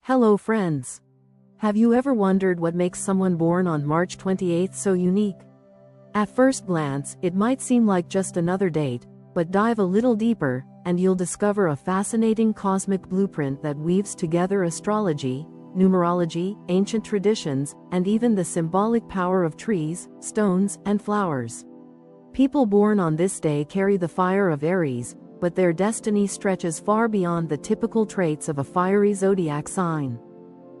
Hello friends. Have you ever wondered what makes someone born on March 28th so unique? At first glance, it might seem like just another date, but dive a little deeper, and you'll discover a fascinating cosmic blueprint that weaves together astrology, numerology, ancient traditions, and even the symbolic power of trees, stones, and flowers. People born on this day carry the fire of Aries, but their destiny stretches far beyond the typical traits of a fiery zodiac sign.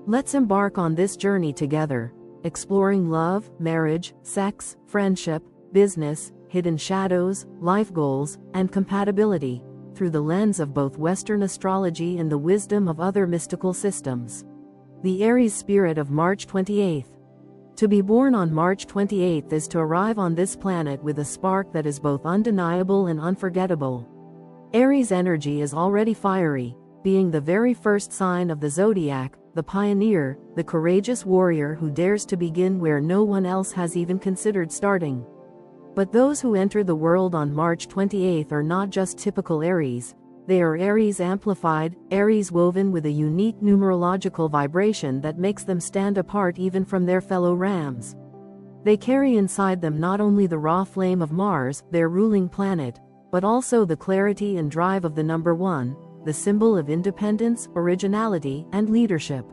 Let's embark on this journey together, exploring love, marriage, sex, friendship, business, hidden shadows, life goals, and compatibility, through the lens of both Western astrology and the wisdom of other mystical systems. The Aries spirit of March 28th. To be born on March 28th is to arrive on this planet with a spark that is both undeniable and unforgettable. Aries energy is already fiery, being the very first sign of the zodiac, the pioneer, the courageous warrior who dares to begin where no one else has even considered starting. But those who enter the world on March 28th are not just typical Aries, they are Aries amplified, Aries woven with a unique numerological vibration that makes them stand apart even from their fellow Rams. They carry inside them not only the raw flame of Mars, their ruling planet, but also the clarity and drive of the number 1, the symbol of independence, originality, and leadership.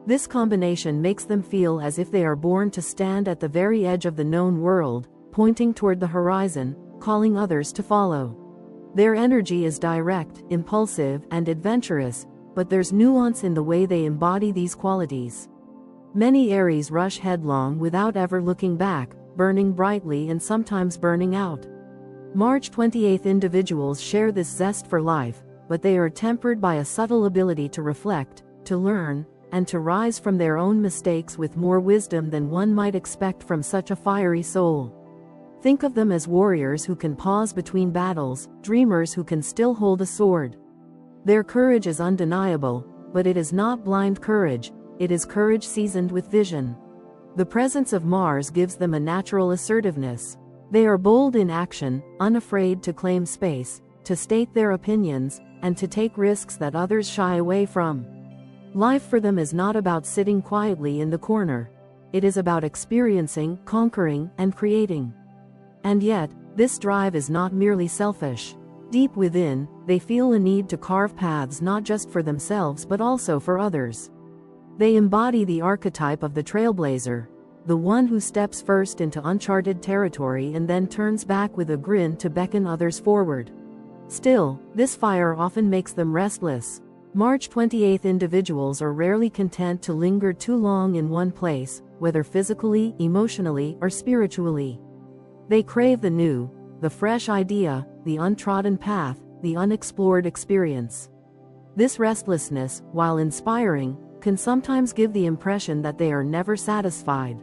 This combination makes them feel as if they are born to stand at the very edge of the known world, pointing toward the horizon, calling others to follow. Their energy is direct, impulsive, and adventurous, but there's nuance in the way they embody these qualities. Many Aries rush headlong without ever looking back, burning brightly and sometimes burning out. March 28th individuals share this zest for life, but they are tempered by a subtle ability to reflect, to learn, and to rise from their own mistakes with more wisdom than one might expect from such a fiery soul. Think of them as warriors who can pause between battles, dreamers who can still hold a sword. Their courage is undeniable, but it is not blind courage, it is courage seasoned with vision. The presence of Mars gives them a natural assertiveness. They are bold in action, unafraid to claim space, to state their opinions, and to take risks that others shy away from. Life for them is not about sitting quietly in the corner. It is about experiencing, conquering, and creating. And yet, this drive is not merely selfish. Deep within, they feel a need to carve paths not just for themselves but also for others. They embody the archetype of the trailblazer, the one who steps first into uncharted territory and then turns back with a grin to beckon others forward. Still, this fire often makes them restless. March 28th individuals are rarely content to linger too long in one place, whether physically, emotionally, or spiritually. They crave the new, the fresh idea, the untrodden path, the unexplored experience. This restlessness, while inspiring, can sometimes give the impression that they are never satisfied.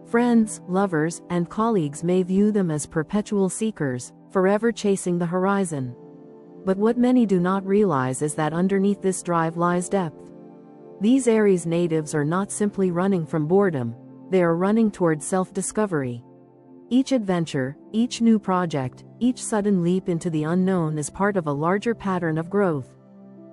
Friends, lovers, and colleagues may view them as perpetual seekers, forever chasing the horizon. But what many do not realize is that underneath this drive lies depth. These Aries natives are not simply running from boredom, they are running toward self-discovery. Each adventure, each new project, each sudden leap into the unknown is part of a larger pattern of growth.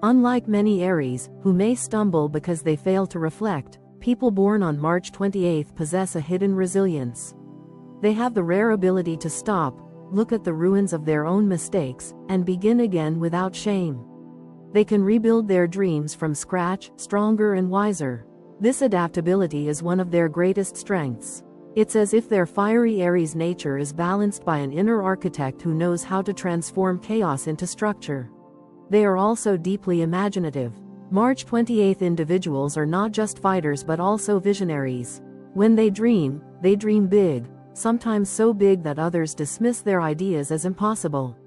Unlike many Aries, who may stumble because they fail to reflect, people born on March 28th possess a hidden resilience. They have the rare ability to stop, look at the ruins of their own mistakes, and begin again without shame. They can rebuild their dreams from scratch, stronger and wiser. This adaptability is one of their greatest strengths. It's as if their fiery Aries nature is balanced by an inner architect who knows how to transform chaos into structure. They are also deeply imaginative. March 28th individuals are not just fighters but also visionaries. When they dream big, sometimes so big that others dismiss their ideas as impossible.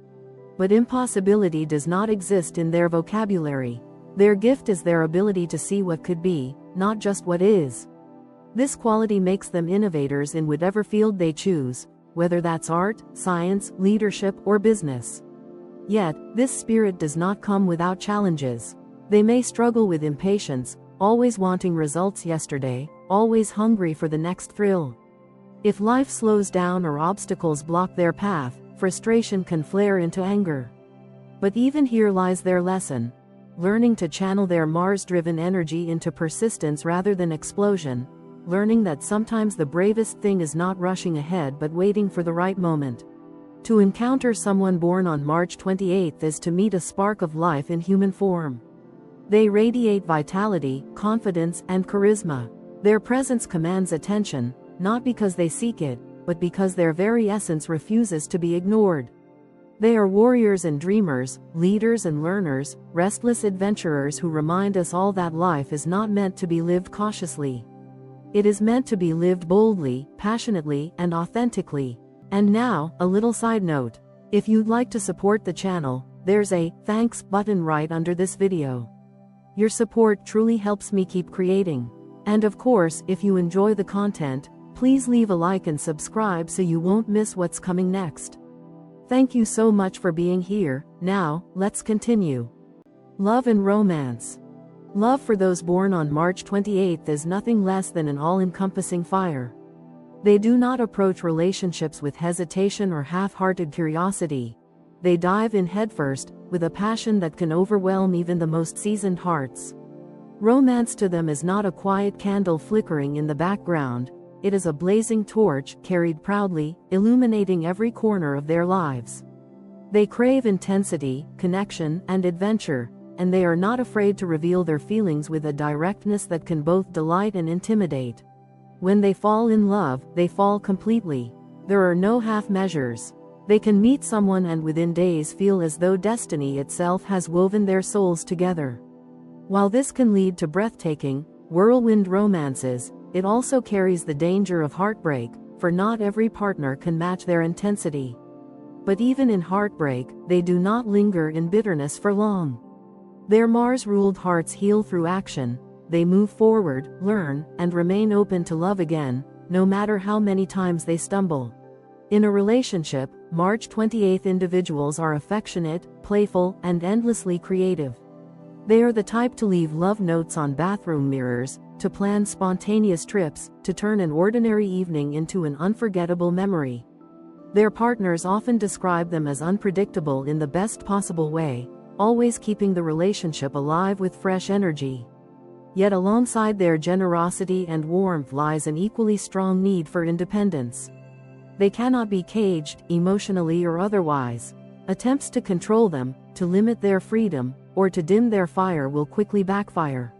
But impossibility does not exist in their vocabulary. Their gift is their ability to see what could be, not just what is. This quality makes them innovators in whatever field they choose, whether that's art, science, leadership, or business. Yet, this spirit does not come without challenges. They may struggle with impatience, always wanting results yesterday, always hungry for the next thrill. If life slows down or obstacles block their path, frustration can flare into anger. But even here lies their lesson. learning to channel their Mars-driven energy into persistence rather than explosion, learning that sometimes the bravest thing is not rushing ahead but waiting for the right moment. To encounter someone born on March 28 is to meet a spark of life in human form. They radiate vitality, confidence, and charisma. Their presence commands attention, not because they seek it, but because their very essence refuses to be ignored. They are warriors and dreamers, leaders and learners, restless adventurers who remind us all that life is not meant to be lived cautiously. It is meant to be lived boldly, passionately, and authentically. And now, a little side note. If you'd like to support the channel, there's a "Thanks" button right under this video. Your support truly helps me keep creating. And of course, if you enjoy the content, please leave a like and subscribe so you won't miss what's coming next. Thank you so much for being here. Now, let's continue. Love and romance. Love for those born on March 28 is nothing less than an all-encompassing fire. They do not approach relationships with hesitation or half-hearted curiosity. They dive in headfirst, with a passion that can overwhelm even the most seasoned hearts. Romance to them is not a quiet candle flickering in the background, it is a blazing torch carried proudly, illuminating every corner of their lives. They crave intensity, connection, and adventure, and they are not afraid to reveal their feelings with a directness that can both delight and intimidate. When they fall in love, they fall completely. There are no half measures. They can meet someone and within days feel as though destiny itself has woven their souls together. While this can lead to breathtaking, whirlwind romances, it also carries the danger of heartbreak, for not every partner can match their intensity. But even in heartbreak, they do not linger in bitterness for long. Their Mars-ruled hearts heal through action. They move forward, learn, and remain open to love again, no matter how many times they stumble. In a relationship, March 28 individuals are affectionate, playful, and endlessly creative. They are the type to leave love notes on bathroom mirrors, to plan spontaneous trips, to turn an ordinary evening into an unforgettable memory. Their partners often describe them as unpredictable in the best possible way, always keeping the relationship alive with fresh energy. Yet alongside their generosity and warmth lies an equally strong need for independence. They cannot be caged, emotionally or otherwise. Attempts to control them, to limit their freedom, or to dim their fire will quickly backfire.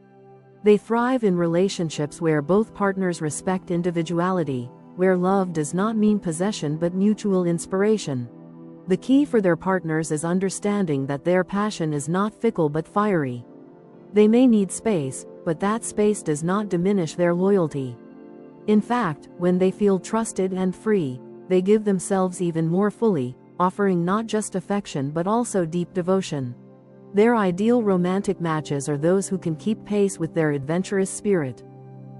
They thrive in relationships where both partners respect individuality, where love does not mean possession but mutual inspiration. The key for their partners is understanding that their passion is not fickle but fiery. They may need space, but that space does not diminish their loyalty. In fact, when they feel trusted and free, they give themselves even more fully, offering not just affection but also deep devotion. Their ideal romantic matches are those who can keep pace with their adventurous spirit.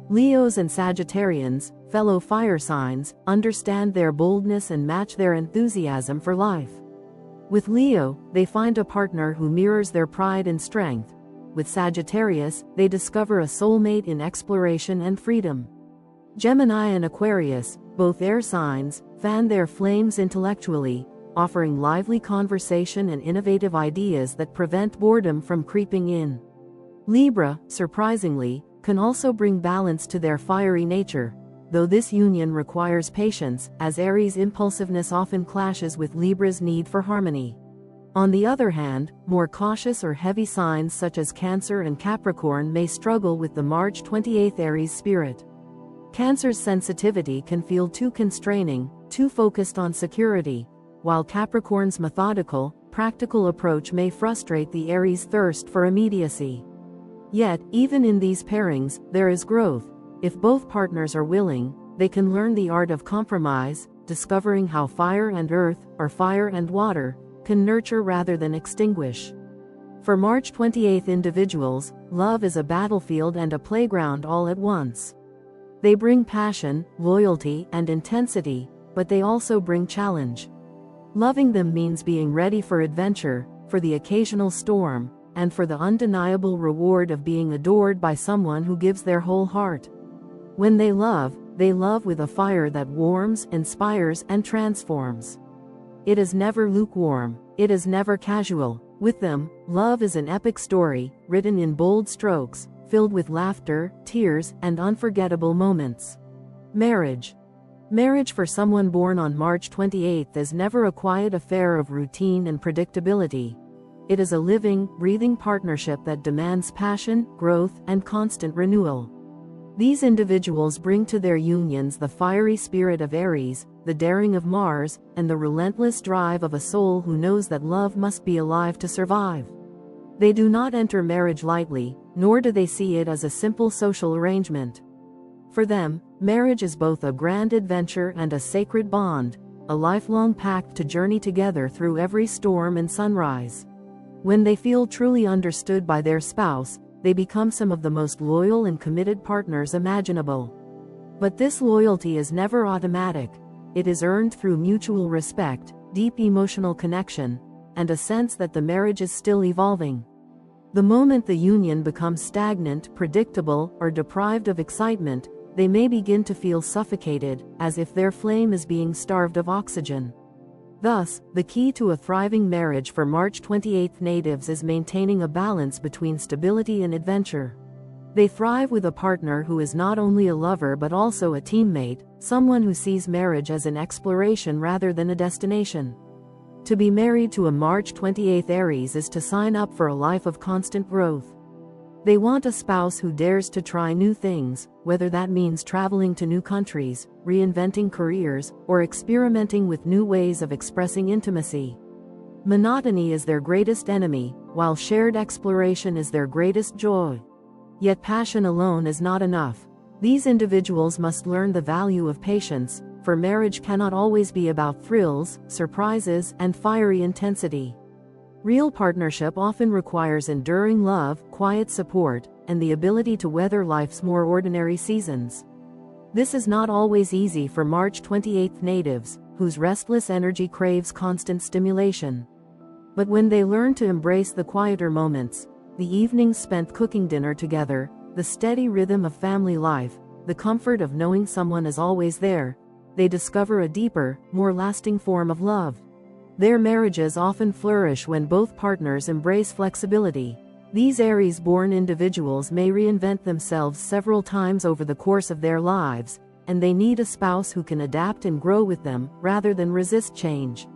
Leos and Sagittarians, fellow fire signs, understand their boldness and match their enthusiasm for life. With Leo, they find a partner who mirrors their pride and strength. With Sagittarius, they discover a soulmate in exploration and freedom. Gemini and Aquarius, both air signs, fan their flames intellectually, offering lively conversation and innovative ideas that prevent boredom from creeping in. Libra, surprisingly, can also bring balance to their fiery nature, though this union requires patience, as Aries' impulsiveness often clashes with Libra's need for harmony. On the other hand, more cautious or heavy signs such as Cancer and Capricorn may struggle with the March 28 Aries spirit. Cancer's sensitivity can feel too constraining, too focused on security, while Capricorn's methodical, practical approach may frustrate the Aries' thirst for immediacy. Yet, even in these pairings, there is growth. If both partners are willing, they can learn the art of compromise, discovering how fire and earth, or fire and water, can nurture rather than extinguish. For March 28 individuals, love is a battlefield and a playground all at once. They bring passion, loyalty, and intensity, but they also bring challenge. Loving them means being ready for adventure, for the occasional storm, and for the undeniable reward of being adored by someone who gives their whole heart. When they love with a fire that warms, inspires, and transforms. It is never lukewarm, it is never casual, With them, love is an epic story, written in bold strokes, filled with laughter, tears, and unforgettable moments. Marriage. Marriage for someone born on March 28 is never a quiet affair of routine and predictability. It is a living, breathing partnership that demands passion, growth, and constant renewal. These individuals bring to their unions the fiery spirit of Aries, the daring of Mars, and the relentless drive of a soul who knows that love must be alive to survive. They do not enter marriage lightly, nor do they see it as a simple social arrangement. For them, marriage is both a grand adventure and a sacred bond, a lifelong pact to journey together through every storm and sunrise. When they feel truly understood by their spouse, they become some of the most loyal and committed partners imaginable. But this loyalty is never automatic. It is earned through mutual respect, deep emotional connection, and a sense that the marriage is still evolving. The moment the union becomes stagnant, predictable, or deprived of excitement, they may begin to feel suffocated, as if their flame is being starved of oxygen. Thus, the key to a thriving marriage for March 28 natives is maintaining a balance between stability and adventure. They thrive with a partner who is not only a lover but also a teammate, someone who sees marriage as an exploration rather than a destination. To be married to a March 28 Aries is to sign up for a life of constant growth. They want a spouse who dares to try new things, whether that means traveling to new countries, reinventing careers, or experimenting with new ways of expressing intimacy. Monotony is their greatest enemy, while shared exploration is their greatest joy. Yet passion alone is not enough. These individuals must learn the value of patience, for marriage cannot always be about thrills, surprises, and fiery intensity. Real partnership often requires enduring love, quiet support, and the ability to weather life's more ordinary seasons. This is not always easy for March 28 natives, whose restless energy craves constant stimulation. But when they learn to embrace the quieter moments, the evenings spent cooking dinner together, the steady rhythm of family life, the comfort of knowing someone is always there, they discover a deeper, more lasting form of love. Their marriages often flourish when both partners embrace flexibility. These Aries-born individuals may reinvent themselves several times over the course of their lives, and they need a spouse who can adapt and grow with them, rather than resist change.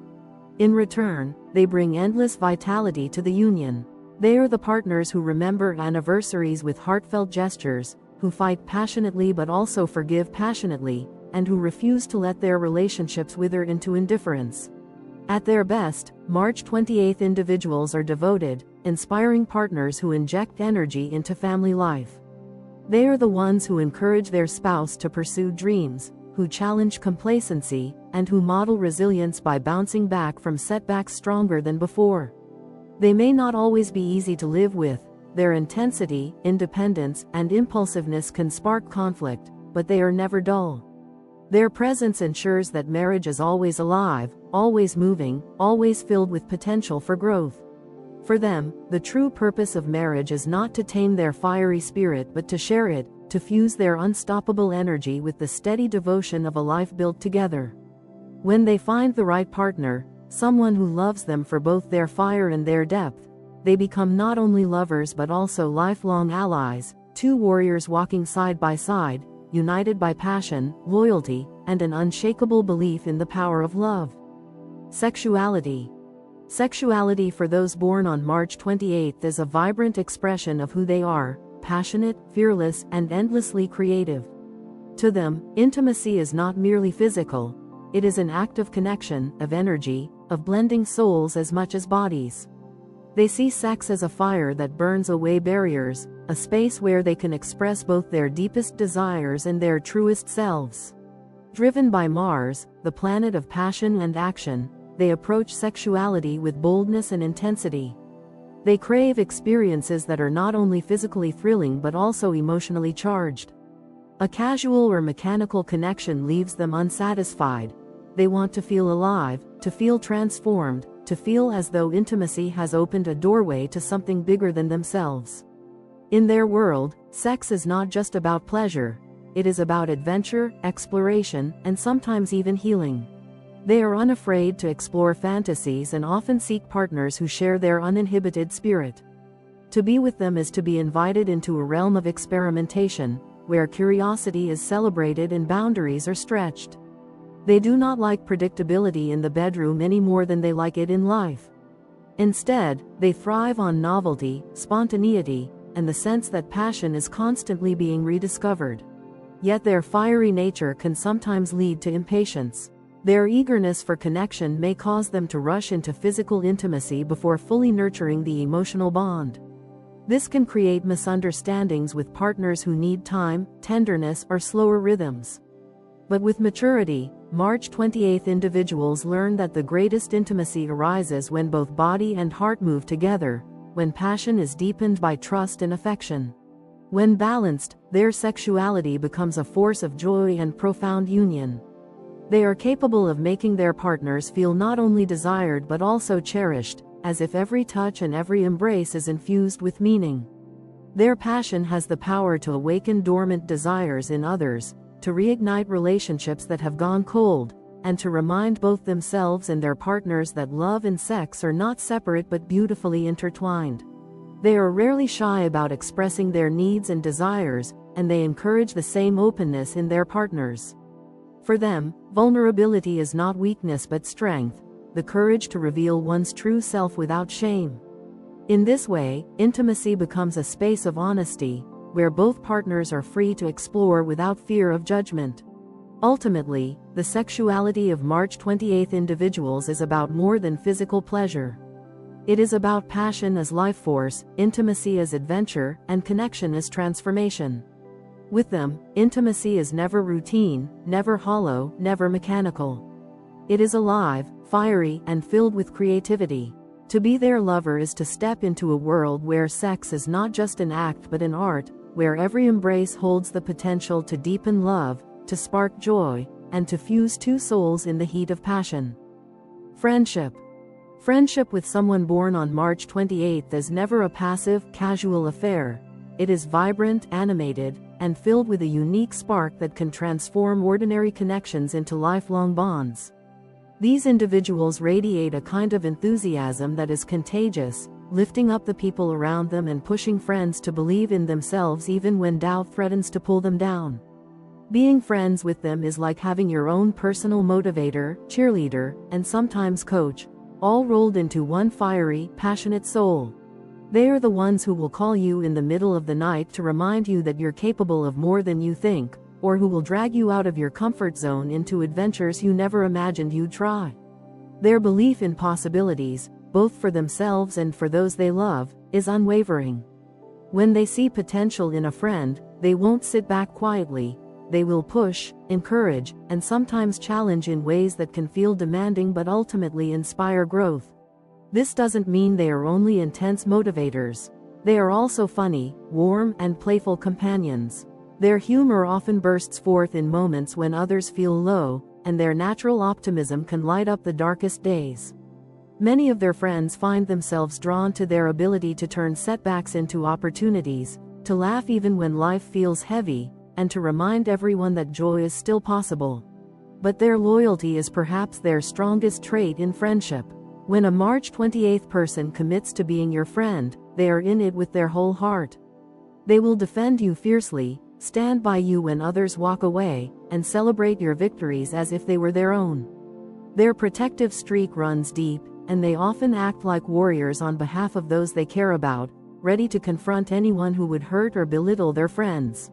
In return, they bring endless vitality to the union. They are the partners who remember anniversaries with heartfelt gestures, who fight passionately but also forgive passionately, and who refuse to let their relationships wither into indifference. At their best, March 28 individuals are devoted, inspiring partners who inject energy into family life. They are the ones who encourage their spouse to pursue dreams, who challenge complacency, and who model resilience by bouncing back from setbacks stronger than before. They may not always be easy to live with. Their intensity, independence, and impulsiveness can spark conflict, but they are never dull. Their presence ensures that marriage is always alive, always moving, always filled with potential for growth. For them, the true purpose of marriage is not to tame their fiery spirit but to share it, to fuse their unstoppable energy with the steady devotion of a life built together. When they find the right partner, someone who loves them for both their fire and their depth, they become not only lovers but also lifelong allies, two warriors walking side by side, united by passion, loyalty, and an unshakable belief in the power of love. Sexuality. Sexuality for those born on March 28 is a vibrant expression of who they are, passionate, fearless, and endlessly creative. To them, intimacy is not merely physical, it is an act of connection, of energy, of blending souls as much as bodies. They see sex as a fire that burns away barriers, a space where they can express both their deepest desires and their truest selves. Driven by Mars, the planet of passion and action, they approach sexuality with boldness and intensity. They crave experiences that are not only physically thrilling but also emotionally charged. A casual or mechanical connection leaves them unsatisfied. They want to feel alive, to feel transformed, to feel as though intimacy has opened a doorway to something bigger than themselves. In their world, sex is not just about pleasure, it is about adventure, exploration, and sometimes even healing. They are unafraid to explore fantasies and often seek partners who share their uninhibited spirit. To be with them is to be invited into a realm of experimentation, where curiosity is celebrated and boundaries are stretched. They do not like predictability in the bedroom any more than they like it in life. Instead, they thrive on novelty, spontaneity, and the sense that passion is constantly being rediscovered. Yet their fiery nature can sometimes lead to impatience. Their eagerness for connection may cause them to rush into physical intimacy before fully nurturing the emotional bond. This can create misunderstandings with partners who need time, tenderness, or slower rhythms. But with maturity, March 28 individuals learn that the greatest intimacy arises when both body and heart move together, when passion is deepened by trust and affection. When balanced, their sexuality becomes a force of joy and profound union. They are capable of making their partners feel not only desired but also cherished, as if every touch and every embrace is infused with meaning. Their passion has the power to awaken dormant desires in others, to reignite relationships that have gone cold, and to remind both themselves and their partners that love and sex are not separate but beautifully intertwined. They are rarely shy about expressing their needs and desires, and they encourage the same openness in their partners. For them, vulnerability is not weakness but strength, the courage to reveal one's true self without shame. In this way, intimacy becomes a space of honesty, where both partners are free to explore without fear of judgment. Ultimately, the sexuality of March 28 individuals is about more than physical pleasure. It is about passion as life force, intimacy as adventure, and connection as transformation. With them, intimacy is never routine, never hollow, never mechanical. It is alive, fiery, and filled with creativity. To be their lover is to step into a world where sex is not just an act but an art, where every embrace holds the potential to deepen love, to spark joy, and to fuse two souls in the heat of passion. Friendship. Friendship with someone born on March 28 is never a passive, casual affair. It is vibrant, animated, and filled with a unique spark that can transform ordinary connections into lifelong bonds. These individuals radiate a kind of enthusiasm that is contagious, lifting up the people around them and pushing friends to believe in themselves even when doubt threatens to pull them down. Being friends with them is like having your own personal motivator, cheerleader, and sometimes coach, all rolled into one fiery, passionate soul. They are the ones who will call you in the middle of the night to remind you that you're capable of more than you think, or who will drag you out of your comfort zone into adventures you never imagined you'd try. Their belief in possibilities, both for themselves and for those they love, is unwavering. When they see potential in a friend, they won't sit back quietly. They will push, encourage, and sometimes challenge in ways that can feel demanding but ultimately inspire growth. This doesn't mean they are only intense motivators. They are also funny, warm, and playful companions. Their humor often bursts forth in moments when others feel low, and their natural optimism can light up the darkest days. Many of their friends find themselves drawn to their ability to turn setbacks into opportunities, to laugh even when life feels heavy, and to remind everyone that joy is still possible. But their loyalty is perhaps their strongest trait in friendship. When a March 28 person commits to being your friend, they are in it with their whole heart. They will defend you fiercely, stand by you when others walk away, and celebrate your victories as if they were their own. Their protective streak runs deep, and they often act like warriors on behalf of those they care about, ready to confront anyone who would hurt or belittle their friends.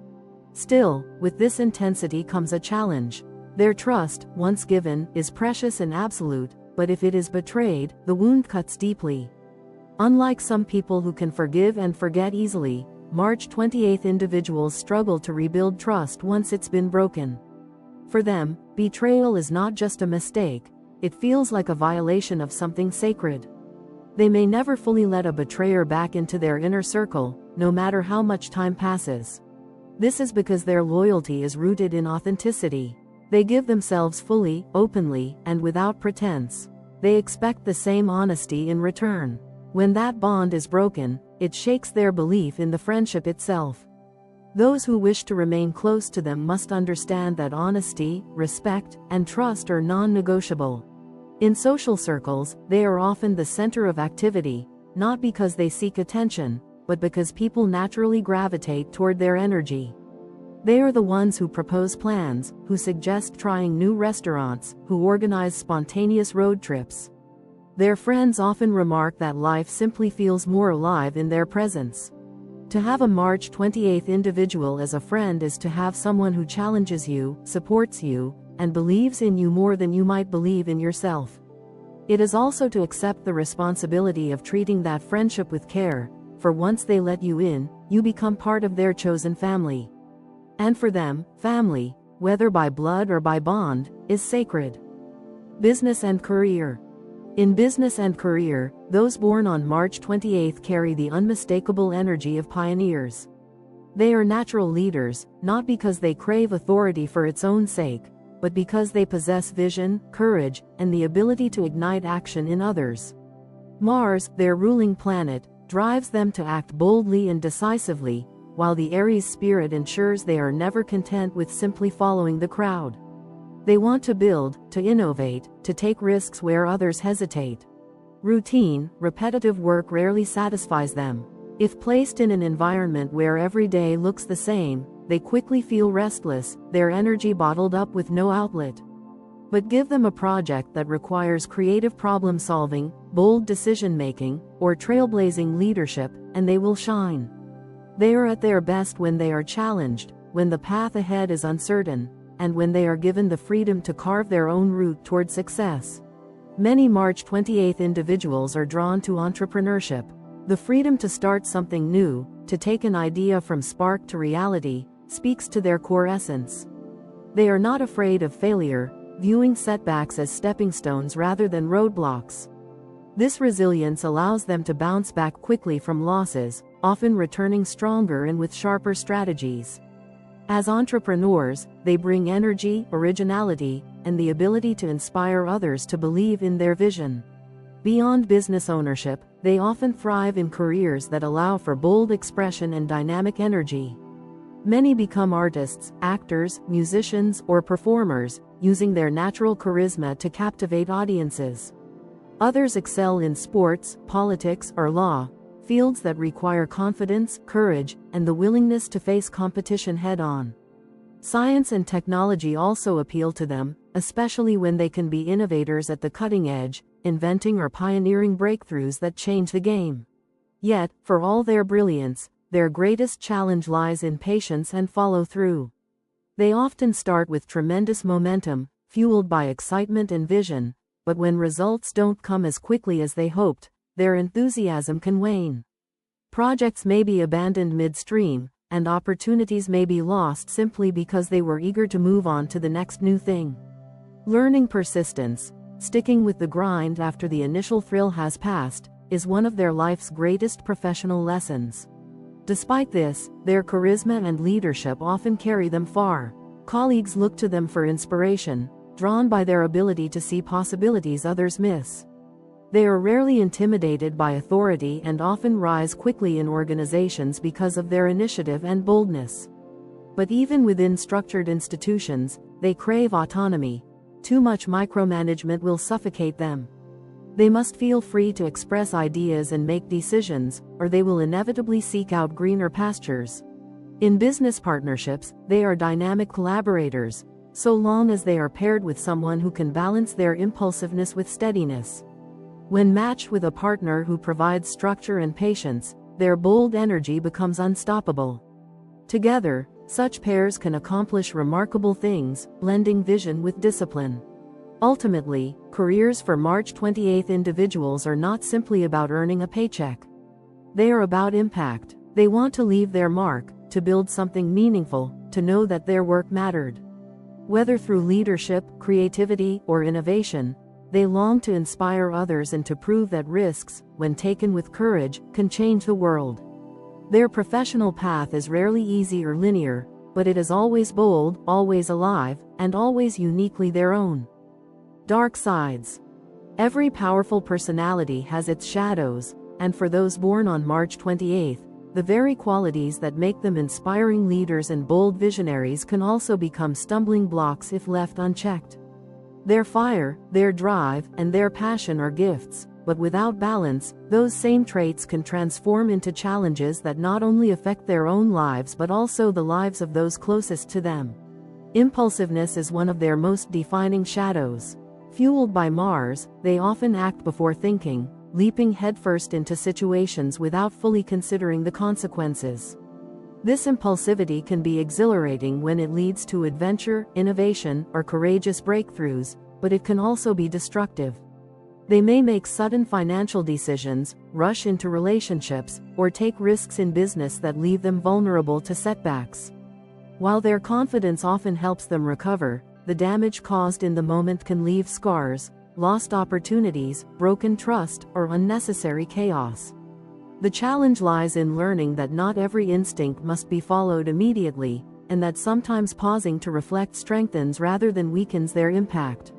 Still, with this intensity comes a challenge. Their trust, once given, is precious and absolute, but if it is betrayed, the wound cuts deeply. Unlike some people who can forgive and forget easily, March 28 individuals struggle to rebuild trust once it's been broken. For them, betrayal is not just a mistake, it feels like a violation of something sacred. They may never fully let a betrayer back into their inner circle, no matter how much time passes. This is because their loyalty is rooted in authenticity. They give themselves fully, openly, and without pretense. They expect the same honesty in return. When that bond is broken, it shakes their belief in the friendship itself. Those who wish to remain close to them must understand that honesty, respect, and trust are non-negotiable. In social circles, they are often the center of activity, not because they seek attention, but because people naturally gravitate toward their energy. They are the ones who propose plans, who suggest trying new restaurants, who organize spontaneous road trips. Their friends often remark that life simply feels more alive in their presence. To have a March 28th individual as a friend is to have someone who challenges you, supports you, and believes in you more than you might believe in yourself. It is also to accept the responsibility of treating that friendship with care, for once they let you in, you become part of their chosen family. And for them, family, whether by blood or by bond, is sacred. Business and career. In business and career, those born on March 28 carry the unmistakable energy of pioneers. They are natural leaders, not because they crave authority for its own sake, but because they possess vision, courage, and the ability to ignite action in others. Mars, their ruling planet, drives them to act boldly and decisively, while the Aries spirit ensures they are never content with simply following the crowd. They want to build, to innovate, to take risks where others hesitate. Routine, repetitive work rarely satisfies them. If placed in an environment where every day looks the same, they quickly feel restless, their energy bottled up with no outlet. But give them a project that requires creative problem solving, bold decision making, or trailblazing leadership, and they will shine. They are at their best when they are challenged, when the path ahead is uncertain, and when they are given the freedom to carve their own route toward success. Many March 28 individuals are drawn to entrepreneurship. The freedom to start something new, to take an idea from spark to reality, speaks to their core essence. They are not afraid of failure, viewing setbacks as stepping stones rather than roadblocks. This resilience allows them to bounce back quickly from losses, often returning stronger and with sharper strategies. As entrepreneurs, they bring energy, originality, and the ability to inspire others to believe in their vision. Beyond business ownership, they often thrive in careers that allow for bold expression and dynamic energy. Many become artists, actors, musicians, or performers, using their natural charisma to captivate audiences. Others excel in sports, politics, or law, fields that require confidence, courage, and the willingness to face competition head-on. Science and technology also appeal to them, especially when they can be innovators at the cutting edge, inventing or pioneering breakthroughs that change the game. Yet, for all their brilliance, their greatest challenge lies in patience and follow-through. They often start with tremendous momentum, fueled by excitement and vision, but when results don't come as quickly as they hoped, their enthusiasm can wane. Projects may be abandoned midstream, and opportunities may be lost simply because they were eager to move on to the next new thing. Learning persistence, sticking with the grind after the initial thrill has passed, is one of their life's greatest professional lessons. Despite this, their charisma and leadership often carry them far. Colleagues look to them for inspiration, drawn by their ability to see possibilities others miss. They are rarely intimidated by authority and often rise quickly in organizations because of their initiative and boldness. But even within structured institutions, they crave autonomy. Too much micromanagement will suffocate them. They must feel free to express ideas and make decisions, or they will inevitably seek out greener pastures. In business partnerships, they are dynamic collaborators, so long as they are paired with someone who can balance their impulsiveness with steadiness. When matched with a partner who provides structure and patience, their bold energy becomes unstoppable. Together, such pairs can accomplish remarkable things, blending vision with discipline. Ultimately, careers for March 28 individuals are not simply about earning a paycheck. They are about impact. They want to leave their mark, to build something meaningful, to know that their work mattered. Whether through leadership, creativity, or innovation, they long to inspire others and to prove that risks, when taken with courage, can change the world. Their professional path is rarely easy or linear, but it is always bold, always alive, and always uniquely their own. Dark sides. Every powerful personality has its shadows, and for those born on March 28, the very qualities that make them inspiring leaders and bold visionaries can also become stumbling blocks if left unchecked. Their fire, their drive, and their passion are gifts, but without balance, those same traits can transform into challenges that not only affect their own lives but also the lives of those closest to them. Impulsiveness is one of their most defining shadows. Fueled by Mars, they often act before thinking, leaping headfirst into situations without fully considering the consequences. This impulsivity can be exhilarating when it leads to adventure, innovation, or courageous breakthroughs, but it can also be destructive. They may make sudden financial decisions, rush into relationships, or take risks in business that leave them vulnerable to setbacks. While their confidence often helps them recover, the damage caused in the moment can leave scars, lost opportunities, broken trust, or unnecessary chaos. The challenge lies in learning that not every instinct must be followed immediately, and that sometimes pausing to reflect strengthens rather than weakens their impact.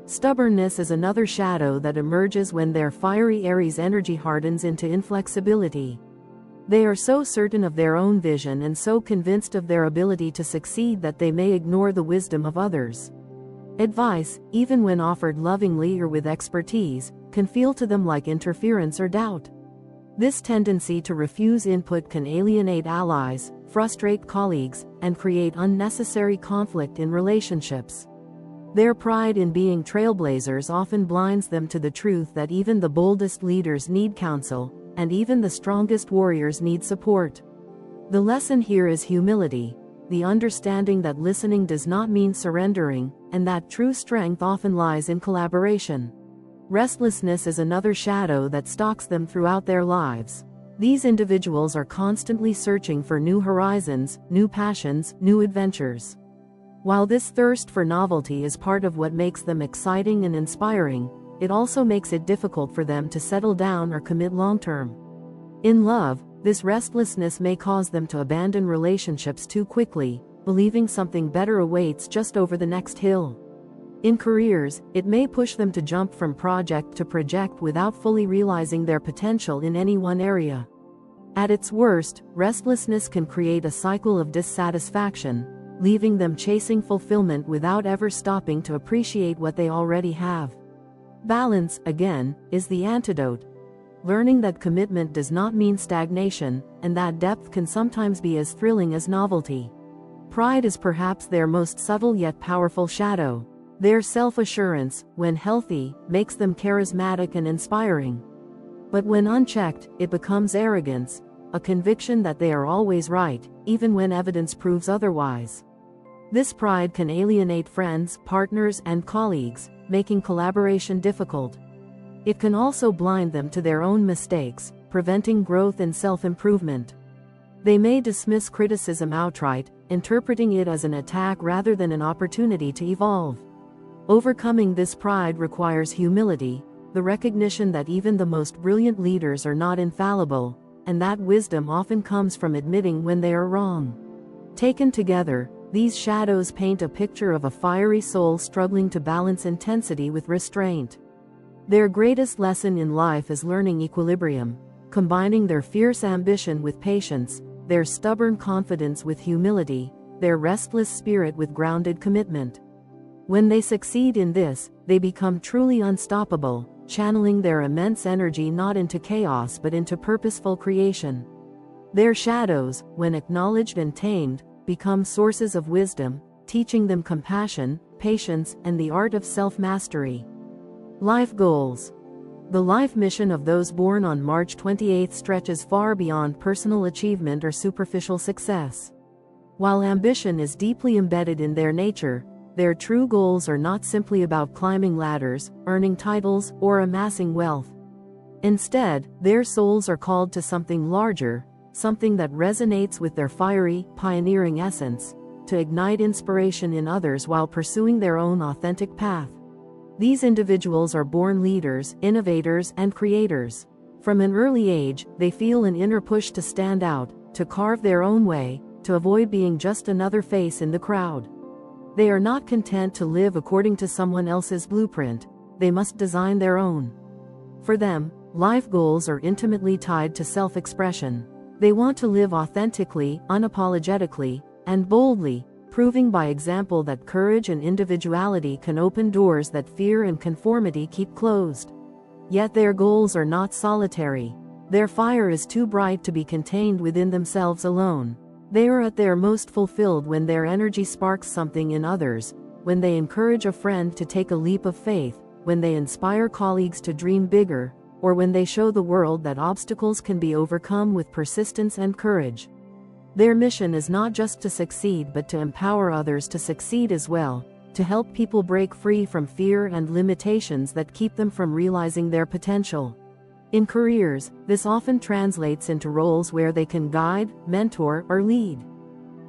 Stubbornness is another shadow that emerges when their fiery Aries energy hardens into inflexibility. They are so certain of their own vision and so convinced of their ability to succeed that they may ignore the wisdom of others. Advice, even when offered lovingly or with expertise, can feel to them like interference or doubt. This tendency to refuse input can alienate allies, frustrate colleagues, and create unnecessary conflict in relationships. Their pride in being trailblazers often blinds them to the truth that even the boldest leaders need counsel, and even the strongest warriors need support. The lesson here is humility, the understanding that listening does not mean surrendering, and that true strength often lies in collaboration. Restlessness is another shadow that stalks them throughout their lives. These individuals are constantly searching for new horizons, new passions, new adventures. While this thirst for novelty is part of what makes them exciting and inspiring, it also makes it difficult for them to settle down or commit long-term. In love, this restlessness may cause them to abandon relationships too quickly, believing something better awaits just over the next hill. In careers, it may push them to jump from project to project without fully realizing their potential in any one area. At its worst, restlessness can create a cycle of dissatisfaction, leaving them chasing fulfillment without ever stopping to appreciate what they already have. Balance, again, is the antidote. Learning that commitment does not mean stagnation, and that depth can sometimes be as thrilling as novelty. Pride is perhaps their most subtle yet powerful shadow. Their self-assurance, when healthy, makes them charismatic and inspiring. But when unchecked, it becomes arrogance, a conviction that they are always right, even when evidence proves otherwise. This pride can alienate friends, partners, and colleagues, making collaboration difficult. It can also blind them to their own mistakes, preventing growth and self-improvement. They may dismiss criticism outright, interpreting it as an attack rather than an opportunity to evolve. Overcoming this pride requires humility, the recognition that even the most brilliant leaders are not infallible, and that wisdom often comes from admitting when they are wrong. Taken together, these shadows paint a picture of a fiery soul struggling to balance intensity with restraint. Their greatest lesson in life is learning equilibrium, combining their fierce ambition with patience, their stubborn confidence with humility, their restless spirit with grounded commitment. When they succeed in this, they become truly unstoppable, channeling their immense energy not into chaos but into purposeful creation. Their shadows, when acknowledged and tamed, become sources of wisdom, teaching them compassion, patience, and the art of self-mastery. Life goals. The life mission of those born on March 28 stretches far beyond personal achievement or superficial success. While ambition is deeply embedded in their nature, their true goals are not simply about climbing ladders, earning titles, or amassing wealth. Instead, their souls are called to something larger, something that resonates with their fiery, pioneering essence, to ignite inspiration in others while pursuing their own authentic path. These individuals are born leaders, innovators, and creators. From an early age, they feel an inner push to stand out, to carve their own way, to avoid being just another face in the crowd. They are not content to live according to someone else's blueprint, they must design their own. For them, life goals are intimately tied to self-expression. They want to live authentically, unapologetically, and boldly, proving by example that courage and individuality can open doors that fear and conformity keep closed. Yet their goals are not solitary. Their fire is too bright to be contained within themselves alone. They are at their most fulfilled when their energy sparks something in others, when they encourage a friend to take a leap of faith, when they inspire colleagues to dream bigger, or when they show the world that obstacles can be overcome with persistence and courage. Their mission is not just to succeed but to empower others to succeed as well, to help people break free from fear and limitations that keep them from realizing their potential. In careers, this often translates into roles where they can guide, mentor, or lead.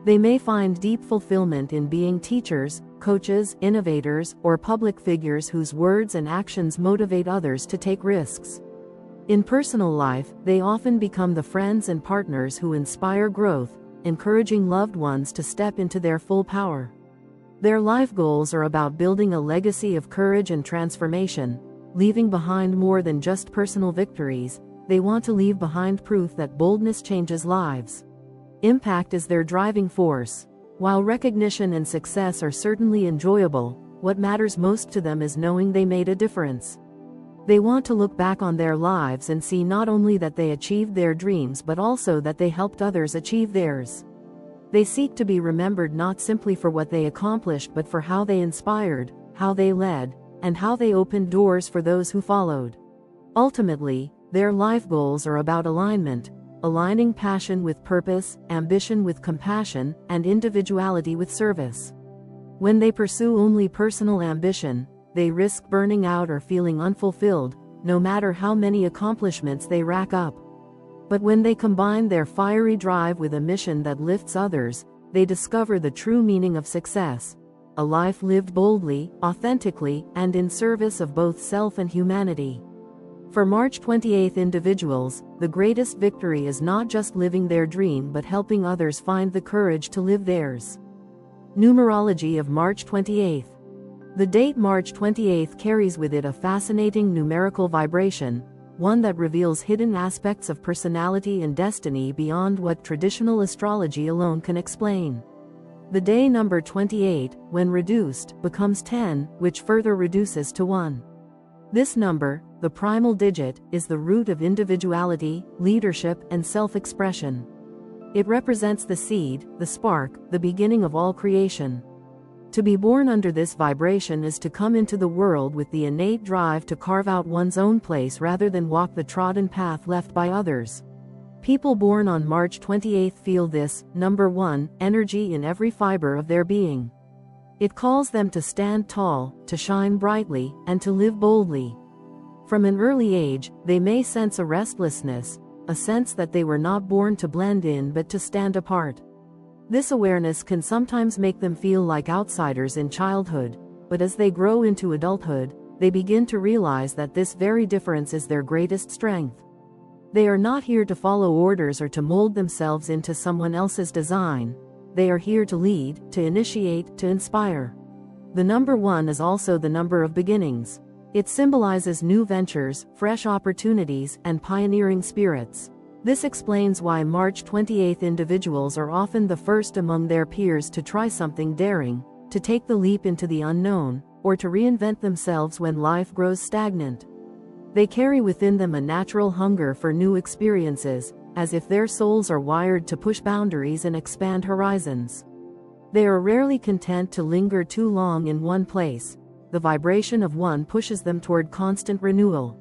They may find deep fulfillment in being teachers, coaches, innovators, or public figures whose words and actions motivate others to take risks. In personal life, they often become the friends and partners who inspire growth, encouraging loved ones to step into their full power. Their life goals are about building a legacy of courage and transformation, leaving behind more than just personal victories. They want to leave behind proof that boldness changes lives. Impact is their driving force. While recognition and success are certainly enjoyable, what matters most to them is knowing they made a difference. They want to look back on their lives and see not only that they achieved their dreams but also that they helped others achieve theirs. They seek to be remembered not simply for what they accomplished but for how they inspired, how they led, and how they opened doors for those who followed. Ultimately, their life goals are about alignment, aligning passion with purpose, ambition with compassion, and individuality with service. When they pursue only personal ambition, they risk burning out or feeling unfulfilled, no matter how many accomplishments they rack up. But when they combine their fiery drive with a mission that lifts others, they discover the true meaning of success: a life lived boldly, authentically, and in service of both self and humanity. For March 28 individuals, the greatest victory is not just living their dream but helping others find the courage to live theirs. Numerology of March 28. The date March 28 carries with it a fascinating numerical vibration, one that reveals hidden aspects of personality and destiny beyond what traditional astrology alone can explain. The day number 28, when reduced, becomes 10, which further reduces to 1. This number, the primal digit, is the root of individuality, leadership, and self-expression. It represents the seed, the spark, the beginning of all creation. To be born under this vibration is to come into the world with the innate drive to carve out one's own place rather than walk the trodden path left by others. People born on March 28 feel this, number 1, energy in every fiber of their being. It calls them to stand tall, to shine brightly, and to live boldly. From an early age, they may sense a restlessness, a sense that they were not born to blend in but to stand apart. This awareness can sometimes make them feel like outsiders in childhood, but as they grow into adulthood, they begin to realize that this very difference is their greatest strength. They are not here to follow orders or to mold themselves into someone else's design. They are here to lead, to initiate, to inspire. The number 1 is also the number of beginnings. It symbolizes new ventures, fresh opportunities, and pioneering spirits. This explains why March 28 individuals are often the first among their peers to try something daring, to take the leap into the unknown, or to reinvent themselves when life grows stagnant. They carry within them a natural hunger for new experiences, as if their souls are wired to push boundaries and expand horizons. They are rarely content to linger too long in one place. The vibration of 1 pushes them toward constant renewal.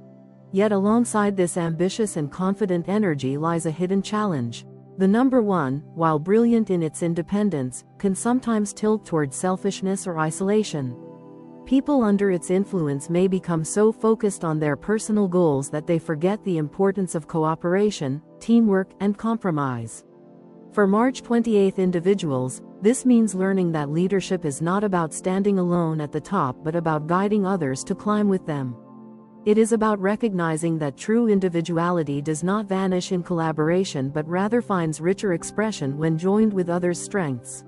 Yet alongside this ambitious and confident energy lies a hidden challenge. The number 1, while brilliant in its independence, can sometimes tilt toward selfishness or isolation. People under its influence may become so focused on their personal goals that they forget the importance of cooperation, teamwork, and compromise. For March 28 individuals, this means learning that leadership is not about standing alone at the top but about guiding others to climb with them. It is about recognizing that true individuality does not vanish in collaboration but rather finds richer expression when joined with others' strengths.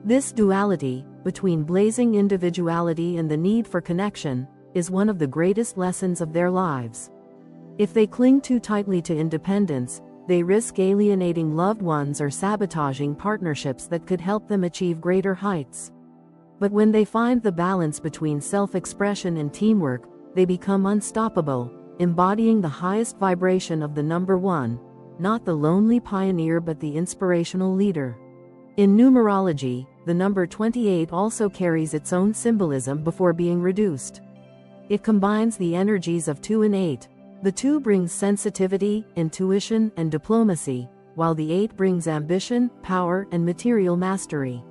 This duality, between blazing individuality and the need for connection, is one of the greatest lessons of their lives. If they cling too tightly to independence, they risk alienating loved ones or sabotaging partnerships that could help them achieve greater heights. But when they find the balance between self-expression and teamwork, they become unstoppable, embodying the highest vibration of the number 1, not the lonely pioneer but the inspirational leader. In numerology, the number 28 also carries its own symbolism before being reduced. It combines the energies of 2 and 8. The 2 brings sensitivity, intuition, and diplomacy, while the 8 brings ambition, power, and material mastery.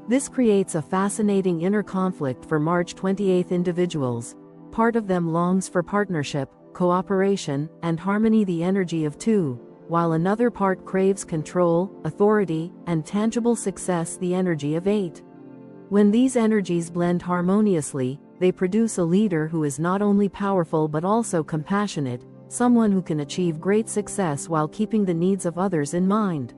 This creates a fascinating inner conflict for March 28 individuals. Part of them longs for partnership, cooperation, and harmony, the energy of 2, while another part craves control, authority, and tangible success, the energy of 8. When these energies blend harmoniously, they produce a leader who is not only powerful but also compassionate, someone who can achieve great success while keeping the needs of others in mind.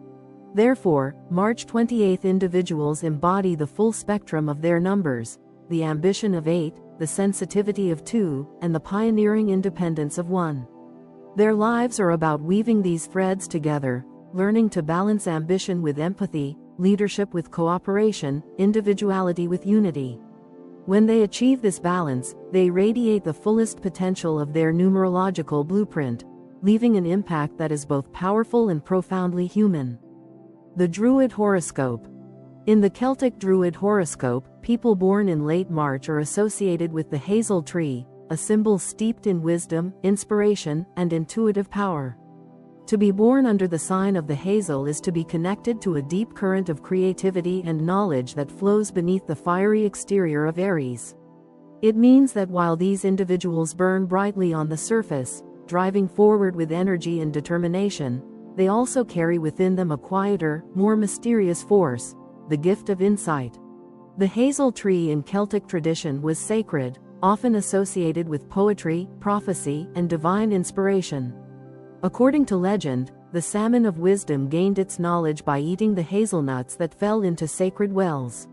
Therefore, March 28 individuals embody the full spectrum of their numbers: the ambition of 8, the sensitivity of 2, and the pioneering independence of 1. Their lives are about weaving these threads together, learning to balance ambition with empathy, leadership with cooperation, individuality with unity. When they achieve this balance, they radiate the fullest potential of their numerological blueprint, leaving an impact that is both powerful and profoundly human. The Druid horoscope. In the Celtic Druid horoscope, people born in late March are associated with the hazel tree, a symbol steeped in wisdom, inspiration, and intuitive power. To be born under the sign of the hazel is to be connected to a deep current of creativity and knowledge that flows beneath the fiery exterior of Aries. It means that while these individuals burn brightly on the surface, driving forward with energy and determination, they also carry within them a quieter, more mysterious force, the gift of insight. The hazel tree in Celtic tradition was sacred, often associated with poetry, prophecy, and divine inspiration. According to legend, the salmon of wisdom gained its knowledge by eating the hazelnuts that fell into sacred wells.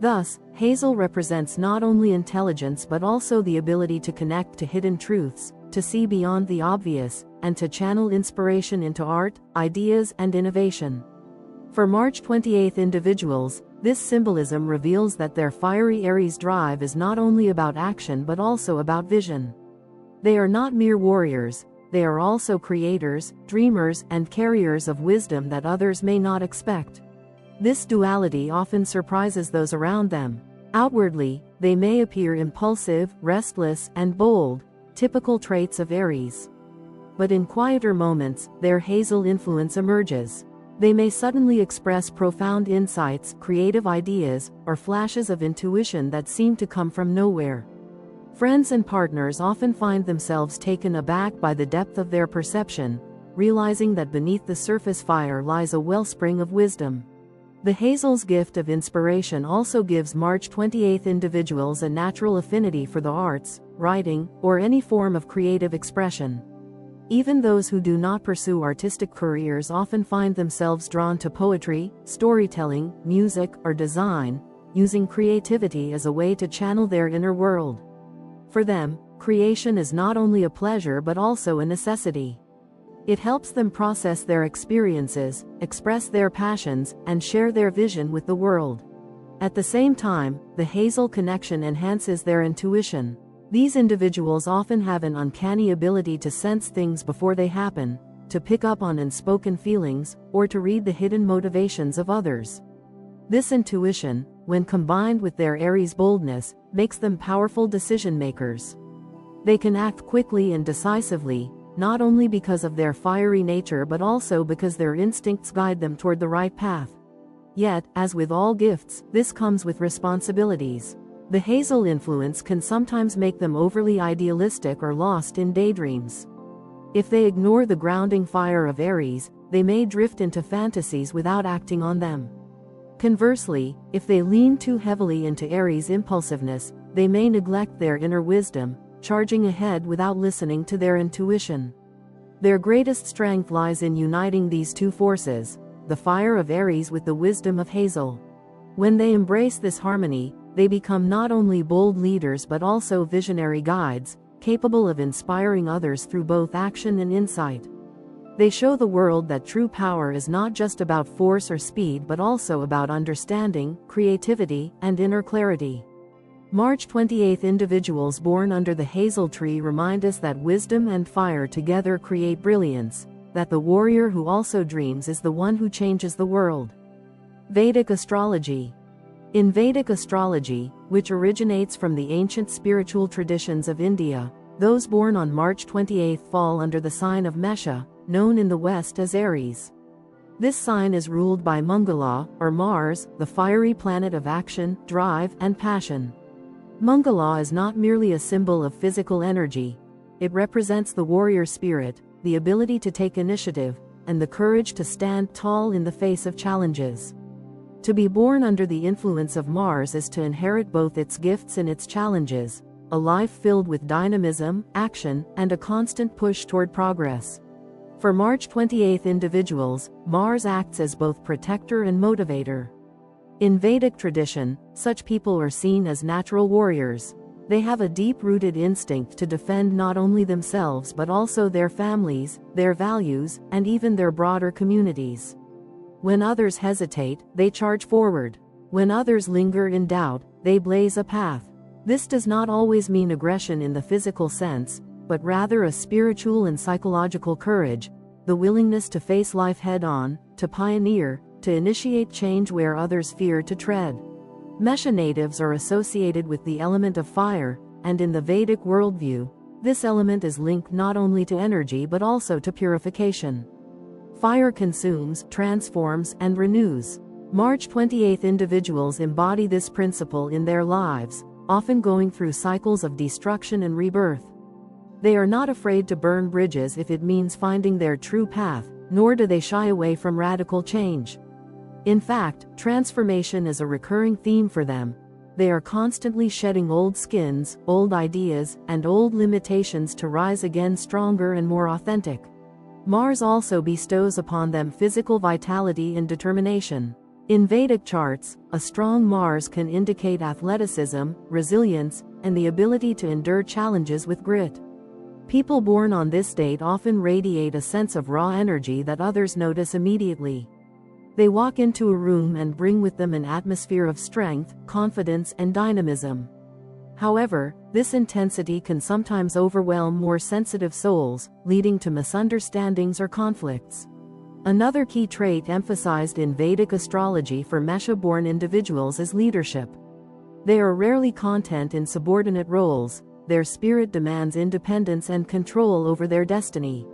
Thus, hazel represents not only intelligence but also the ability to connect to hidden truths, to see beyond the obvious, and to channel inspiration into art, ideas, and innovation. For March 28 individuals, this symbolism reveals that their fiery Aries drive is not only about action but also about vision. They are not mere warriors, they are also creators, dreamers, and carriers of wisdom that others may not expect. This duality often surprises those around them. Outwardly, they may appear impulsive, restless, and bold, typical traits of Aries. But in quieter moments, their hazel influence emerges. They may suddenly express profound insights, creative ideas, or flashes of intuition that seem to come from nowhere. Friends and partners often find themselves taken aback by the depth of their perception, realizing that beneath the surface fire lies a wellspring of wisdom. The hazel's gift of inspiration also gives March 28 individuals a natural affinity for the arts, writing, or any form of creative expression. Even those who do not pursue artistic careers often find themselves drawn to poetry, storytelling, music, or design, using creativity as a way to channel their inner world. For them, creation is not only a pleasure but also a necessity. It helps them process their experiences, express their passions, and share their vision with the world. At the same time, the hazel connection enhances their intuition. These individuals often have an uncanny ability to sense things before they happen, to pick up on unspoken feelings, or to read the hidden motivations of others. This intuition, when combined with their Aries boldness, makes them powerful decision makers. They can act quickly and decisively, not only because of their fiery nature but also because their instincts guide them toward the right path. Yet, as with all gifts, this comes with responsibilities. The hazel influence can sometimes make them overly idealistic or lost in daydreams. If they ignore the grounding fire of Aries, they may drift into fantasies without acting on them. Conversely, if they lean too heavily into Aries' impulsiveness, they may neglect their inner wisdom, charging ahead without listening to their intuition. Their greatest strength lies in uniting these two forces, the fire of Aries with the wisdom of hazel. When they embrace this harmony, they become not only bold leaders but also visionary guides, capable of inspiring others through both action and insight. They show the world that true power is not just about force or speed but also about understanding, creativity, and inner clarity. March 28 individuals born under the hazel tree remind us that wisdom and fire together create brilliance, that the warrior who also dreams is the one who changes the world. Vedic Astrology. In Vedic astrology, which originates from the ancient spiritual traditions of India, those born on March 28 fall under the sign of Mesha, known in the West as Aries. This sign is ruled by Mangala, or Mars, the fiery planet of action, drive, and passion. Mangala is not merely a symbol of physical energy. It represents the warrior spirit, the ability to take initiative, and the courage to stand tall in the face of challenges. To be born under the influence of Mars is to inherit both its gifts and its challenges, a life filled with dynamism, action, and a constant push toward progress. For March 28 individuals, Mars acts as both protector and motivator. In Vedic tradition, such people are seen as natural warriors. They have a deep-rooted instinct to defend not only themselves but also their families, their values, and even their broader communities. When others hesitate, they charge forward. When others linger in doubt, they blaze a path. This does not always mean aggression in the physical sense, but rather a spiritual and psychological courage, the willingness to face life head-on, to pioneer, to initiate change where others fear to tread. Mesha natives are associated with the element of fire, and in the Vedic worldview, this element is linked not only to energy but also to purification. Fire consumes, transforms, and renews. March 28 individuals embody this principle in their lives, often going through cycles of destruction and rebirth. They are not afraid to burn bridges if it means finding their true path, nor do they shy away from radical change. In fact, transformation is a recurring theme for them. They are constantly shedding old skins, old ideas, and old limitations to rise again stronger and more authentic. Mars also bestows upon them physical vitality and determination. In Vedic charts, a strong Mars can indicate athleticism, resilience, and the ability to endure challenges with grit. People born on this date often radiate a sense of raw energy that others notice immediately. They walk into a room and bring with them an atmosphere of strength, confidence, and dynamism. However, this intensity can sometimes overwhelm more sensitive souls, leading to misunderstandings or conflicts. Another key trait emphasized in Vedic astrology for Mesha-born individuals is leadership. They are rarely content in subordinate roles. Their spirit demands independence and control over their destiny.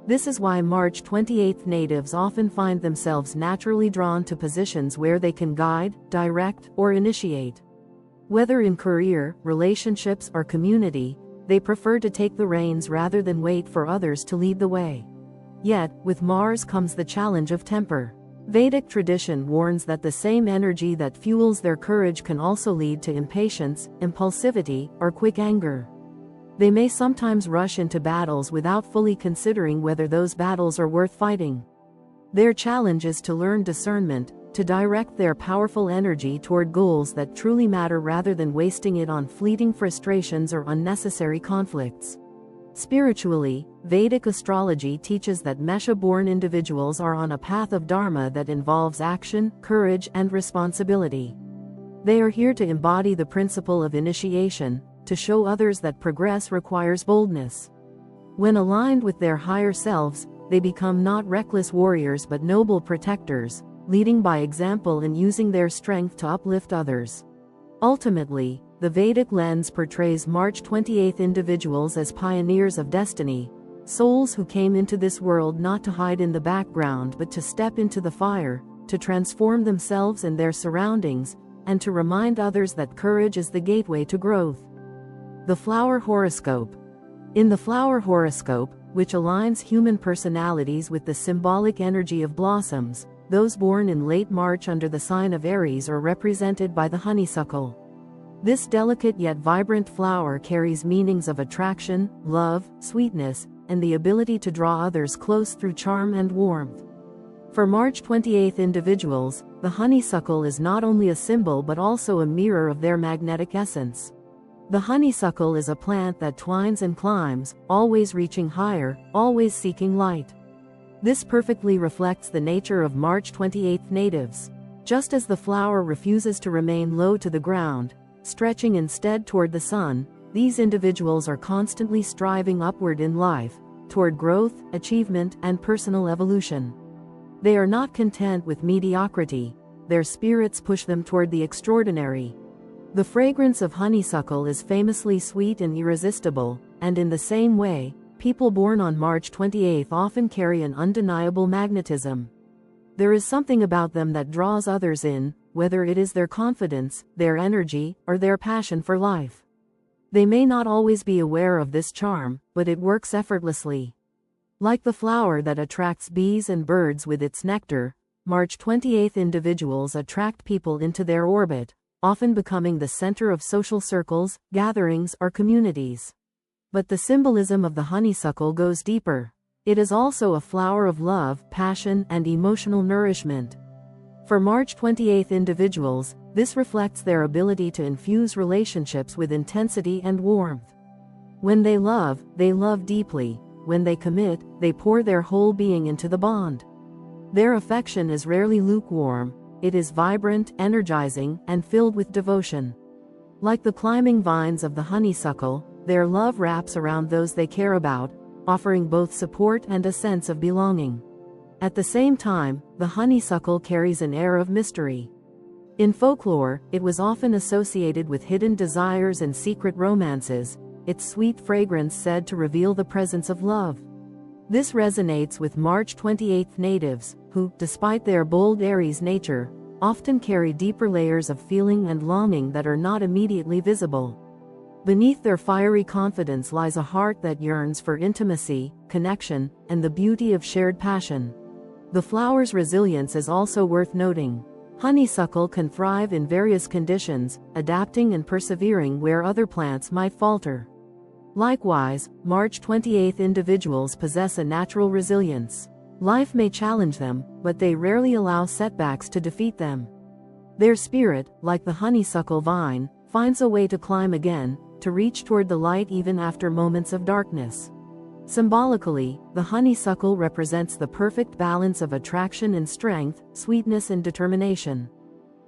This is why March 28 natives often find themselves naturally drawn to positions where they can guide, direct, or initiate. Whether in career, relationships, or community, they prefer to take the reins rather than wait for others to lead the way. Yet, with Mars comes the challenge of temper. Vedic tradition warns that the same energy that fuels their courage can also lead to impatience, impulsivity, or quick anger. They may sometimes rush into battles without fully considering whether those battles are worth fighting. Their challenge is to learn discernment, to direct their powerful energy toward goals that truly matter rather than wasting it on fleeting frustrations or unnecessary conflicts. Spiritually, Vedic astrology teaches that Mesha-born individuals are on a path of dharma that involves action, courage, and responsibility. They are here to embody the principle of initiation, to show others that progress requires boldness. When aligned with their higher selves, they become not reckless warriors but noble protectors, leading by example and using their strength to uplift others. Ultimately, the Vedic lens portrays March 28 individuals as pioneers of destiny, souls who came into this world not to hide in the background but to step into the fire, to transform themselves and their surroundings, and to remind others that courage is the gateway to growth. The Flower Horoscope. In the Flower Horoscope, which aligns human personalities with the symbolic energy of blossoms, those born in late March under the sign of Aries are represented by the honeysuckle. This delicate yet vibrant flower carries meanings of attraction, love, sweetness, and the ability to draw others close through charm and warmth. For March 28 individuals, the honeysuckle is not only a symbol but also a mirror of their magnetic essence. The honeysuckle is a plant that twines and climbs, always reaching higher, always seeking light. This perfectly reflects the nature of March 28 natives. Just as the flower refuses to remain low to the ground, stretching instead toward the sun, these individuals are constantly striving upward in life, toward growth, achievement, and personal evolution. They are not content with mediocrity, their spirits push them toward the extraordinary. The fragrance of honeysuckle is famously sweet and irresistible, and in the same way, people born on March 28 often carry an undeniable magnetism. There is something about them that draws others in, whether it is their confidence, their energy, or their passion for life. They may not always be aware of this charm, but it works effortlessly. Like the flower that attracts bees and birds with its nectar, March 28 individuals attract people into their orbit, often becoming the center of social circles, gatherings, or communities. But the symbolism of the honeysuckle goes deeper. It is also a flower of love, passion, and emotional nourishment. For March 28 individuals, this reflects their ability to infuse relationships with intensity and warmth. When they love deeply. When they commit, they pour their whole being into the bond. Their affection is rarely lukewarm. It is vibrant, energizing, and filled with devotion. Like the climbing vines of the honeysuckle, their love wraps around those they care about, offering both support and a sense of belonging. At the same time, the honeysuckle carries an air of mystery. In folklore, it was often associated with hidden desires and secret romances, its sweet fragrance said to reveal the presence of love. This resonates with March 28 natives, who, despite their bold Aries nature, often carry deeper layers of feeling and longing that are not immediately visible. Beneath their fiery confidence lies a heart that yearns for intimacy, connection, and the beauty of shared passion. The flower's resilience is also worth noting. Honeysuckle can thrive in various conditions, adapting and persevering where other plants might falter. Likewise, March 28 individuals possess a natural resilience. Life may challenge them, but they rarely allow setbacks to defeat them. Their spirit, like the honeysuckle vine, finds a way to climb again, to reach toward the light even after moments of darkness. Symbolically, the honeysuckle represents the perfect balance of attraction and strength, sweetness and determination.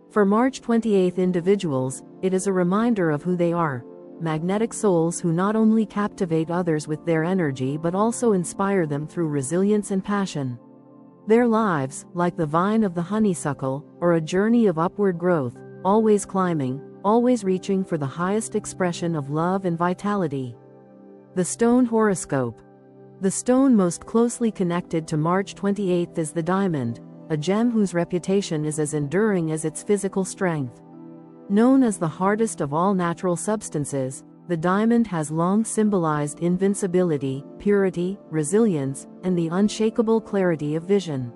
For March 28 individuals, it is a reminder of who they are. Magnetic souls who not only captivate others with their energy but also inspire them through resilience and passion. Their lives, like the vine of the honeysuckle, are a journey of upward growth, always climbing, always reaching for the highest expression of love and vitality. The stone horoscope. The stone most closely connected to March 28 is the diamond, a gem whose reputation is as enduring as its physical strength. Known as the hardest of all natural substances, the diamond has long symbolized invincibility, purity, resilience, and the unshakable clarity of vision.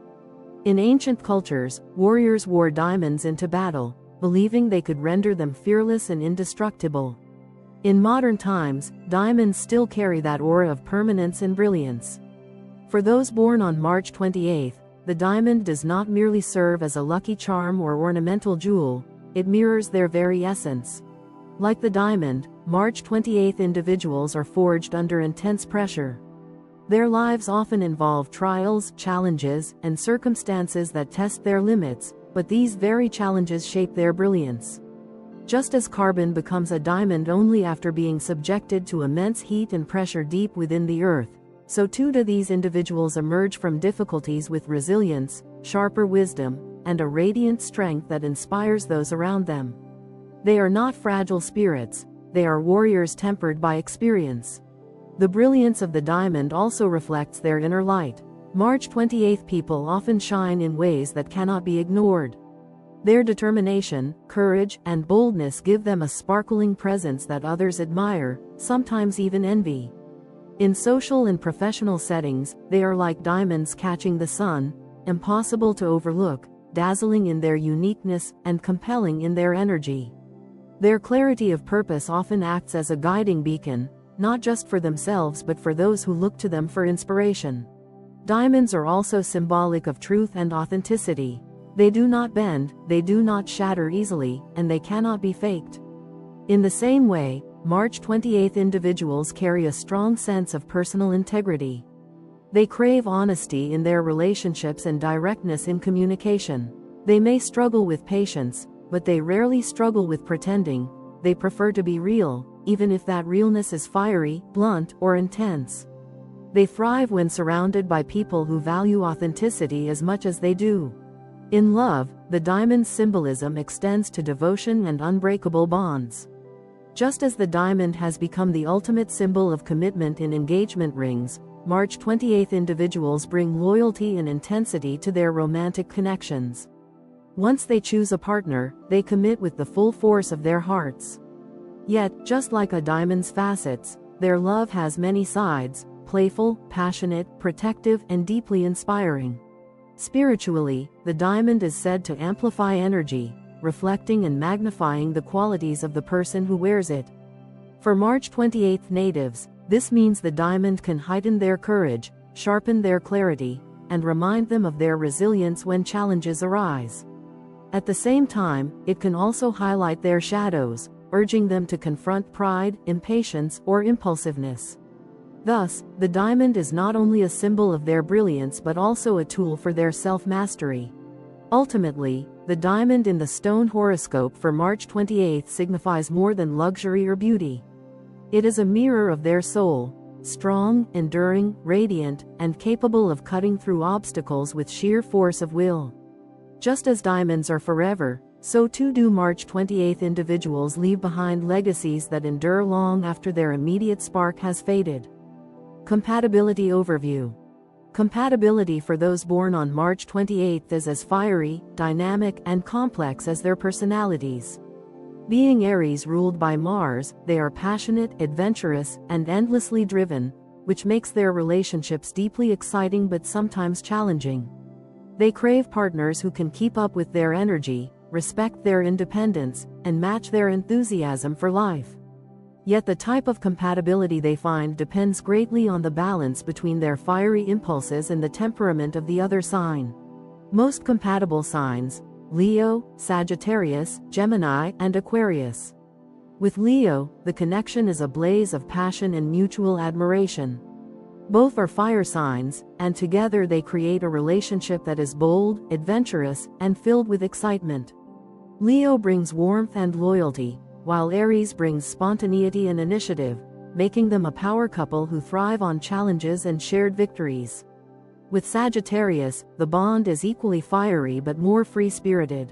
In ancient cultures, warriors wore diamonds into battle, believing they could render them fearless and indestructible. In modern times, diamonds still carry that aura of permanence and brilliance. For those born on March 28, the diamond does not merely serve as a lucky charm or ornamental jewel, it mirrors their very essence. Like the diamond, March 28 individuals are forged under intense pressure. Their lives often involve trials, challenges, and circumstances that test their limits, but these very challenges shape their brilliance. Just as carbon becomes a diamond only after being subjected to immense heat and pressure deep within the earth, so too do these individuals emerge from difficulties with resilience, sharper wisdom, and a radiant strength that inspires those around them. They are not fragile spirits, they are warriors tempered by experience. The brilliance of the diamond also reflects their inner light. March 28 people often shine in ways that cannot be ignored. Their determination, courage, and boldness give them a sparkling presence that others admire, sometimes even envy. In social and professional settings, they are like diamonds catching the sun, impossible to overlook, dazzling in their uniqueness, and compelling in their energy. Their clarity of purpose often acts as a guiding beacon, not just for themselves but for those who look to them for inspiration. Diamonds are also symbolic of truth and authenticity. They do not bend, they do not shatter easily, and they cannot be faked. In the same way, March 28 individuals carry a strong sense of personal integrity. They crave honesty in their relationships and directness in communication. They may struggle with patience, but they rarely struggle with pretending. They prefer to be real, even if that realness is fiery, blunt, or intense. They thrive when surrounded by people who value authenticity as much as they do. In love, the diamond's symbolism extends to devotion and unbreakable bonds. Just as the diamond has become the ultimate symbol of commitment in engagement rings, March 28 individuals bring loyalty and intensity to their romantic connections. Once they choose a partner, they commit with the full force of their hearts. Yet, just like a diamond's facets, their love has many sides: playful, passionate, protective, and deeply inspiring. Spiritually, the diamond is said to amplify energy, reflecting and magnifying the qualities of the person who wears it. For March 28 natives, this means the diamond can heighten their courage, sharpen their clarity, and remind them of their resilience when challenges arise. At the same time, it can also highlight their shadows, urging them to confront pride, impatience, or impulsiveness. Thus, the diamond is not only a symbol of their brilliance but also a tool for their self-mastery. Ultimately, the diamond in the stone horoscope for March 28 signifies more than luxury or beauty. It is a mirror of their soul, strong, enduring, radiant, and capable of cutting through obstacles with sheer force of will. Just as diamonds are forever, so too do March 28 individuals leave behind legacies that endure long after their immediate spark has faded. Compatibility overview. Compatibility for those born on March 28 is as fiery, dynamic, and complex as their personalities. Being Aries ruled by Mars, they are passionate, adventurous, and endlessly driven, which makes their relationships deeply exciting but sometimes challenging. They crave partners who can keep up with their energy, respect their independence, and match their enthusiasm for life. Yet the type of compatibility they find depends greatly on the balance between their fiery impulses and the temperament of the other sign. Most compatible signs: Leo, Sagittarius, Gemini, and Aquarius. With Leo, the connection is a blaze of passion and mutual admiration. Both are fire signs, and together they create a relationship that is bold, adventurous, and filled with excitement. Leo brings warmth and loyalty, while Aries brings spontaneity and initiative, making them a power couple who thrive on challenges and shared victories. With Sagittarius, the bond is equally fiery but more free-spirited.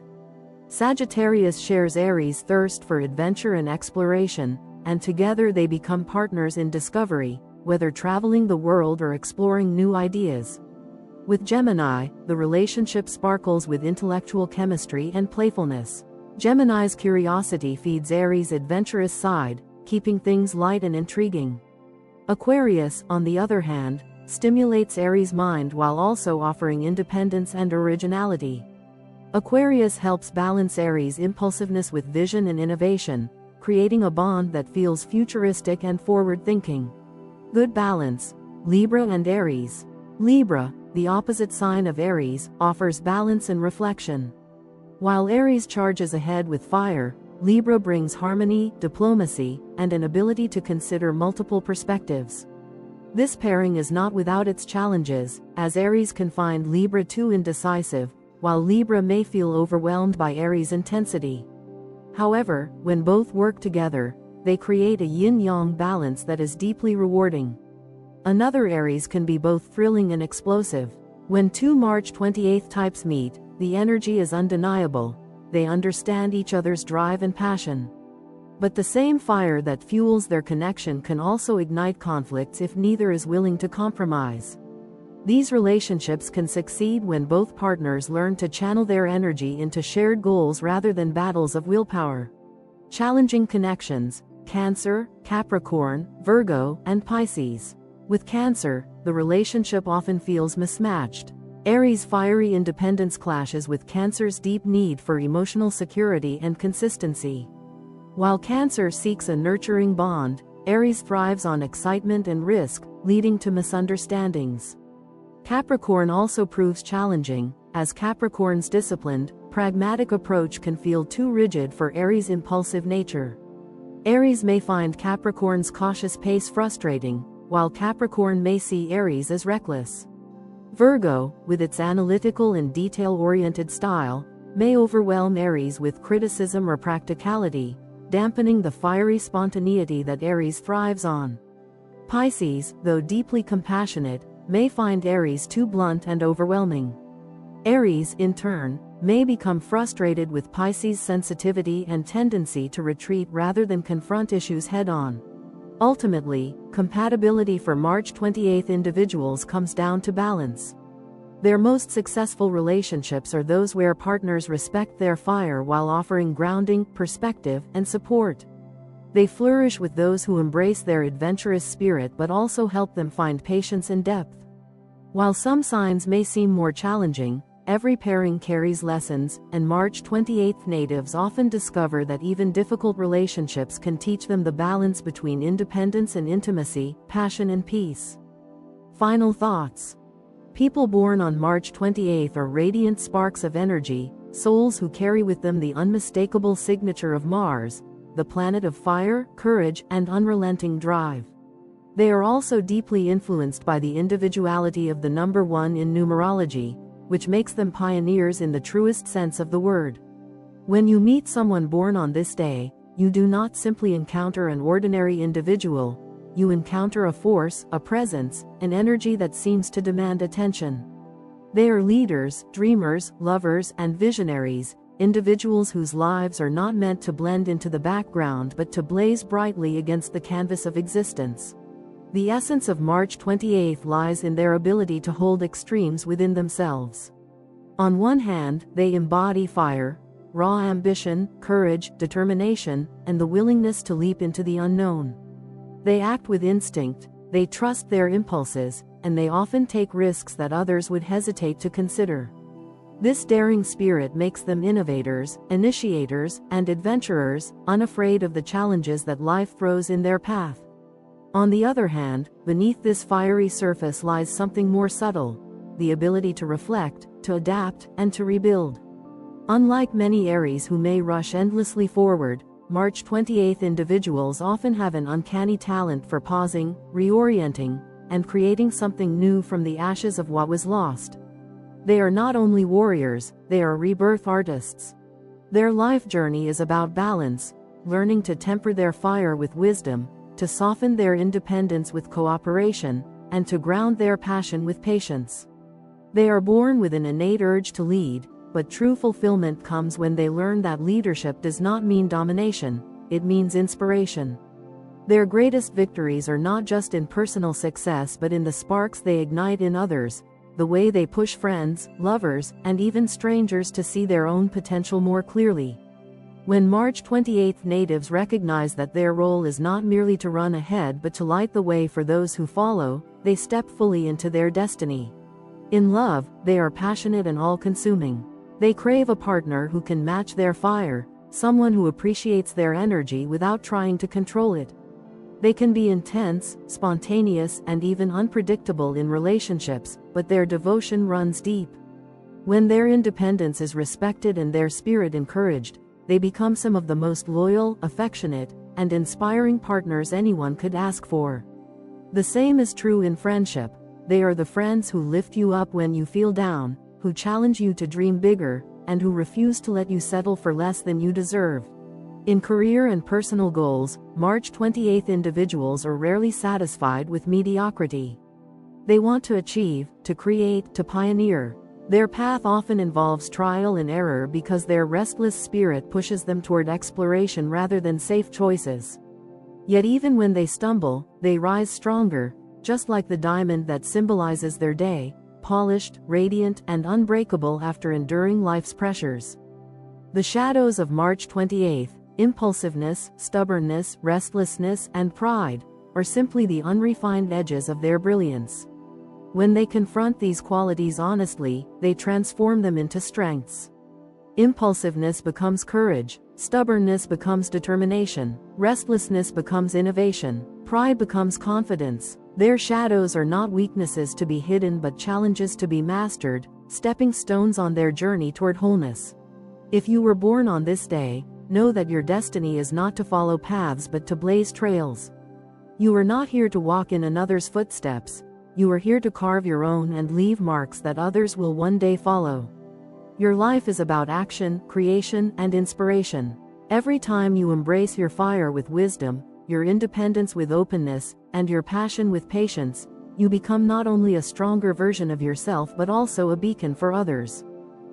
Sagittarius shares Aries' thirst for adventure and exploration, and together they become partners in discovery, whether traveling the world or exploring new ideas. With Gemini, the relationship sparkles with intellectual chemistry and playfulness. Gemini's curiosity feeds Aries' adventurous side, keeping things light and intriguing. Aquarius, on the other hand, stimulates Aries' mind while also offering independence and originality. Aquarius helps balance Aries' impulsiveness with vision and innovation, creating a bond that feels futuristic and forward-thinking. Good balance. Libra and Aries. Libra, the opposite sign of Aries, offers balance and reflection. While Aries charges ahead with fire, Libra brings harmony, diplomacy, and an ability to consider multiple perspectives. This pairing is not without its challenges, as Aries can find Libra too indecisive, while Libra may feel overwhelmed by Aries' intensity. However, when both work together, they create a yin-yang balance that is deeply rewarding. Another Aries can be both thrilling and explosive. When two March 28 types meet, the energy is undeniable. They understand each other's drive and passion. But the same fire that fuels their connection can also ignite conflicts if neither is willing to compromise. These relationships can succeed when both partners learn to channel their energy into shared goals rather than battles of willpower. Challenging connections: Cancer, Capricorn, Virgo, and Pisces. With Cancer, the relationship often feels mismatched. Aries' fiery independence clashes with Cancer's deep need for emotional security and consistency. While Cancer seeks a nurturing bond, Aries thrives on excitement and risk, leading to misunderstandings. Capricorn also proves challenging, as Capricorn's disciplined, pragmatic approach can feel too rigid for Aries' impulsive nature. Aries may find Capricorn's cautious pace frustrating, while Capricorn may see Aries as reckless. Virgo, with its analytical and detail-oriented style, may overwhelm Aries with criticism or practicality, dampening the fiery spontaneity that Aries thrives on. Pisces, though deeply compassionate, may find Aries too blunt and overwhelming. Aries, in turn, may become frustrated with Pisces' sensitivity and tendency to retreat rather than confront issues head-on. Ultimately, compatibility for March 28 individuals comes down to balance. Their most successful relationships are those where partners respect their fire while offering grounding, perspective, and support. They flourish with those who embrace their adventurous spirit but also help them find patience and depth. While some signs may seem more challenging, every pairing carries lessons, and March 28 natives often discover that even difficult relationships can teach them the balance between independence and intimacy, passion and peace. Final thoughts. People born on March 28 are radiant sparks of energy, souls who carry with them the unmistakable signature of Mars, the planet of fire, courage, and unrelenting drive. They are also deeply influenced by the individuality of the number 1 in numerology, which makes them pioneers in the truest sense of the word. When you meet someone born on this day, you do not simply encounter an ordinary individual, you encounter a force, a presence, an energy that seems to demand attention. They are leaders, dreamers, lovers, and visionaries, individuals whose lives are not meant to blend into the background but to blaze brightly against the canvas of existence. The essence of March 28 lies in their ability to hold extremes within themselves. On one hand, they embody fire, raw ambition, courage, determination, and the willingness to leap into the unknown. They act with instinct, they trust their impulses, and they often take risks that others would hesitate to consider. This daring spirit makes them innovators, initiators, and adventurers, unafraid of the challenges that life throws in their path. On the other hand, beneath this fiery surface lies something more subtle, the ability to reflect, to adapt, and to rebuild. Unlike many Aries who may rush endlessly forward, March 28 individuals often have an uncanny talent for pausing, reorienting, and creating something new from the ashes of what was lost. They are not only warriors, they are rebirth artists. Their life journey is about balance, learning to temper their fire with wisdom, to soften their independence with cooperation, and to ground their passion with patience. They are born with an innate urge to lead, but true fulfillment comes when they learn that leadership does not mean domination, it means inspiration. Their greatest victories are not just in personal success but in the sparks they ignite in others, the way they push friends, lovers, and even strangers to see their own potential more clearly. When March 28 natives recognize that their role is not merely to run ahead but to light the way for those who follow, they step fully into their destiny. In love, they are passionate and all-consuming. They crave a partner who can match their fire, someone who appreciates their energy without trying to control it. They can be intense, spontaneous, and even unpredictable in relationships, but their devotion runs deep. When their independence is respected and their spirit encouraged, they become some of the most loyal, affectionate, and inspiring partners anyone could ask for. The same is true in friendship. They are the friends who lift you up when you feel down, who challenge you to dream bigger, and who refuse to let you settle for less than you deserve. In career and personal goals, March 28 individuals are rarely satisfied with mediocrity. They want to achieve, to create, to pioneer. Their path often involves trial and error because their restless spirit pushes them toward exploration rather than safe choices. Yet even when they stumble, they rise stronger, just like the diamond that symbolizes their day, polished, radiant, and unbreakable after enduring life's pressures. The shadows of March 28, impulsiveness, stubbornness, restlessness, and pride, are simply the unrefined edges of their brilliance. When they confront these qualities honestly, they transform them into strengths. Impulsiveness becomes courage, stubbornness becomes determination, restlessness becomes innovation, pride becomes confidence. Their shadows are not weaknesses to be hidden but challenges to be mastered, stepping stones on their journey toward wholeness. If you were born on this day, know that your destiny is not to follow paths but to blaze trails. You are not here to walk in another's footsteps. You are here to carve your own and leave marks that others will one day follow. Your life is about action, creation, and inspiration. Every time you embrace your fire with wisdom, your independence with openness, and your passion with patience, you become not only a stronger version of yourself but also a beacon for others.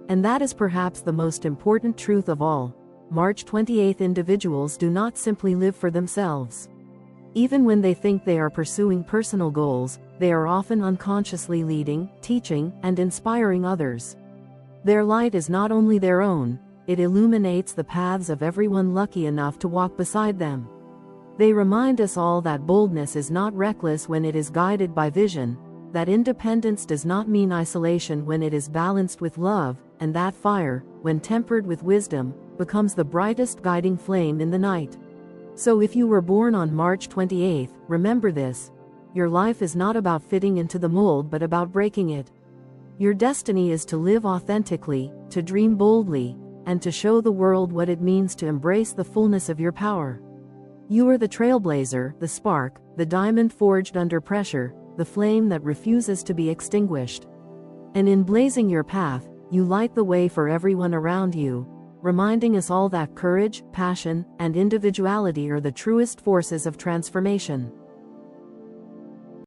And that is perhaps the most important truth of all. March 28 individuals do not simply live for themselves. Even when they think they are pursuing personal goals, they are often unconsciously leading, teaching, and inspiring others. Their light is not only their own, it illuminates the paths of everyone lucky enough to walk beside them. They remind us all that boldness is not reckless when it is guided by vision, that independence does not mean isolation when it is balanced with love, and that fire, when tempered with wisdom, becomes the brightest guiding flame in the night. So if you were born on March 28, remember this: your life is not about fitting into the mold but about breaking it. Your destiny is to live authentically, to dream boldly, and to show the world what it means to embrace the fullness of your power. You are the trailblazer, the spark, the diamond forged under pressure, the flame that refuses to be extinguished. And in blazing your path, you light the way for everyone around you, reminding us all that courage, passion, and individuality are the truest forces of transformation.